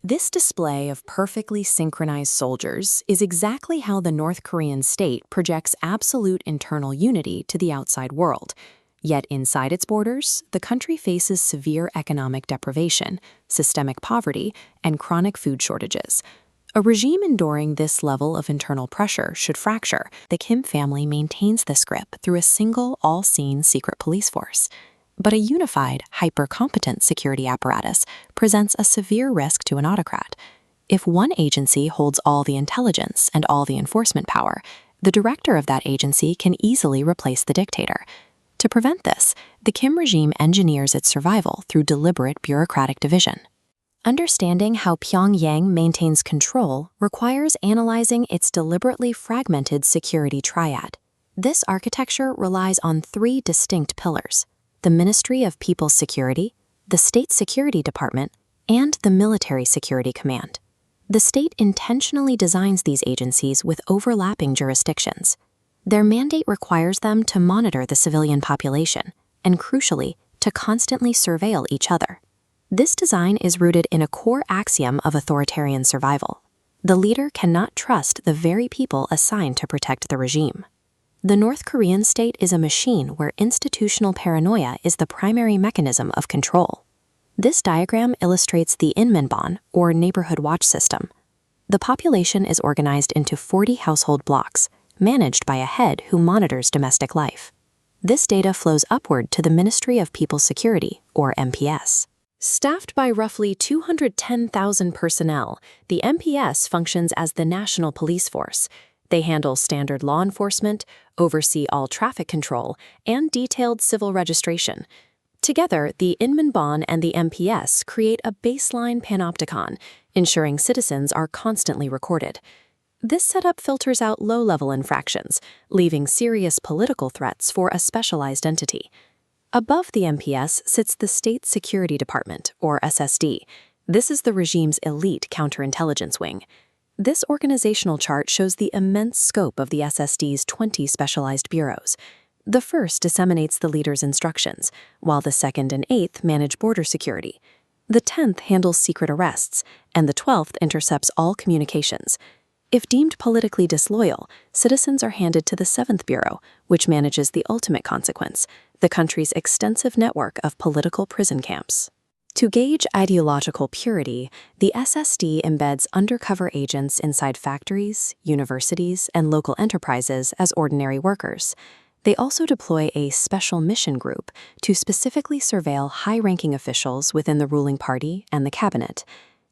This display of perfectly synchronized soldiers is exactly how the North Korean state projects absolute internal unity to the outside world. Yet inside its borders, the country faces severe economic deprivation, systemic poverty, and chronic food shortages. A regime enduring this level of internal pressure should fracture. The Kim family maintains this grip through a single, all-seeing secret police force. But a unified, hyper-competent security apparatus presents a severe risk to an autocrat. If one agency holds all the intelligence and all the enforcement power, the director of that agency can easily replace the dictator. To prevent this, the Kim regime engineers its survival through deliberate bureaucratic division. Understanding how Pyongyang maintains control requires analyzing its deliberately fragmented security triad. This architecture relies on three distinct pillars: the Ministry of People's Security, the State Security Department, and the Military Security Command. The state intentionally designs these agencies with overlapping jurisdictions. Their mandate requires them to monitor the civilian population and, crucially, to constantly surveil each other. This design is rooted in a core axiom of authoritarian survival. The leader cannot trust the very people assigned to protect the regime. The North Korean state is a machine where institutional paranoia is the primary mechanism of control. This diagram illustrates the Inminbon, or neighborhood watch system. The population is organized into 40 household blocks, managed by a head who monitors domestic life. This data flows upward to the Ministry of People's Security, or MPS. Staffed by roughly 210,000 personnel, the MPS functions as the national police force. They handle standard law enforcement, oversee all traffic control, and detailed civil registration. Together, the Inminbon and the MPS create a baseline panopticon, ensuring citizens are constantly recorded. This setup filters out low-level infractions, leaving serious political threats for a specialized entity. Above the MPS sits the State Security Department, or SSD. This is the regime's elite counterintelligence wing. This organizational chart shows the immense scope of the SSD's 20 specialized bureaus. The first disseminates the leader's instructions, while the second and eighth manage border security. The 10th handles secret arrests, and the 12th intercepts all communications. If deemed politically disloyal, citizens are handed to the 7th Bureau, which manages the ultimate consequence, the country's extensive network of political prison camps. To gauge ideological purity, the SSD embeds undercover agents inside factories, universities, and local enterprises as ordinary workers. They also deploy a special mission group to specifically surveil high-ranking officials within the ruling party and the cabinet.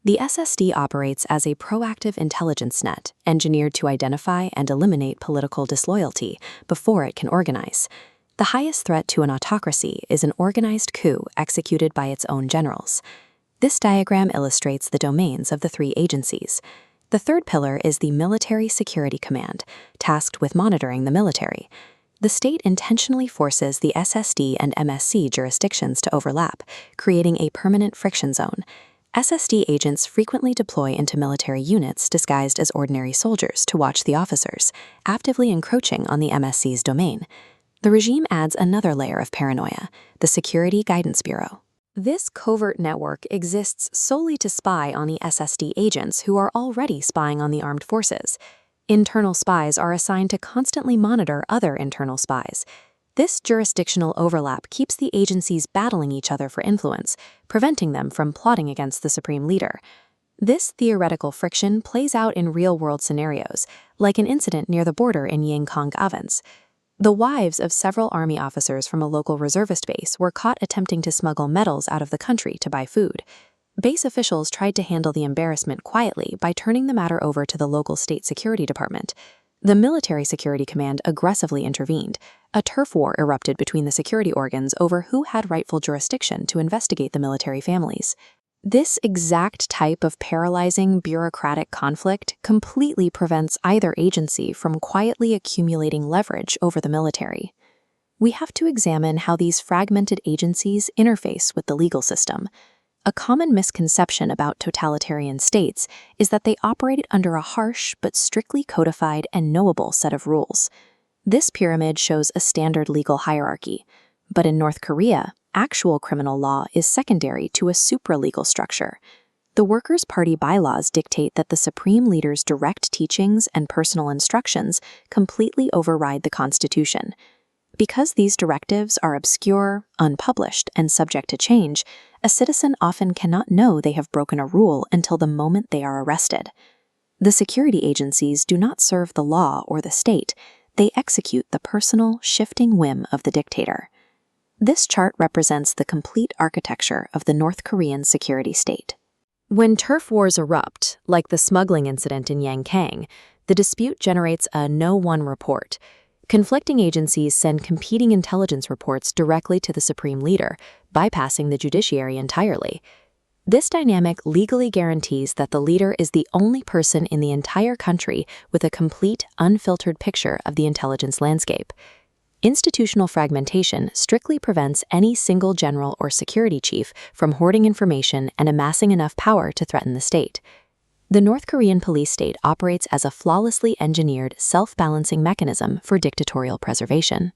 The SSD operates as a proactive intelligence net engineered to identify and eliminate political disloyalty before it can organize. The highest threat to an autocracy is an organized coup executed by its own generals. This diagram illustrates the domains of the three agencies. The third pillar is the Military Security Command, tasked with monitoring the military. The state intentionally forces the SSD and MSC jurisdictions to overlap, creating a permanent friction zone. SSD agents frequently deploy into military units disguised as ordinary soldiers to watch the officers, actively encroaching on the MSC's domain. The regime adds another layer of paranoia, the Security Guidance Bureau. This covert network exists solely to spy on the SSD agents who are already spying on the armed forces. Internal spies are assigned to constantly monitor other internal spies. This jurisdictional overlap keeps the agencies battling each other for influence, preventing them from plotting against the supreme leader. This theoretical friction plays out in real-world scenarios, like an incident near the border in Yingkong Province. The wives of several army officers from a local reservist base were caught attempting to smuggle metals out of the country to buy food. Base officials tried to handle the embarrassment quietly by turning the matter over to the local state security department. The Military Security Command aggressively intervened. A turf war erupted between the security organs over who had rightful jurisdiction to investigate the military families. This exact type of paralyzing bureaucratic conflict completely prevents either agency from quietly accumulating leverage over the military. We have to examine how these fragmented agencies interface with the legal system. A common misconception about totalitarian states is that they operate under a harsh but strictly codified and knowable set of rules. This pyramid shows a standard legal hierarchy, but in North Korea, actual criminal law is secondary to a supralegal structure. The Workers' Party bylaws dictate that the supreme leader's direct teachings and personal instructions completely override the Constitution. Because these directives are obscure, unpublished, and subject to change, a citizen often cannot know they have broken a rule until the moment they are arrested. The security agencies do not serve the law or the state, they execute the personal, shifting whim of the dictator. This chart represents the complete architecture of the North Korean security state. When turf wars erupt, like the smuggling incident in Yangkang, the dispute generates a no-one report. Conflicting agencies send competing intelligence reports directly to the supreme leader, bypassing the judiciary entirely. This dynamic legally guarantees that the leader is the only person in the entire country with a complete, unfiltered picture of the intelligence landscape. Institutional fragmentation strictly prevents any single general or security chief from hoarding information and amassing enough power to threaten the state. The North Korean police state operates as a flawlessly engineered, self-balancing mechanism for dictatorial preservation.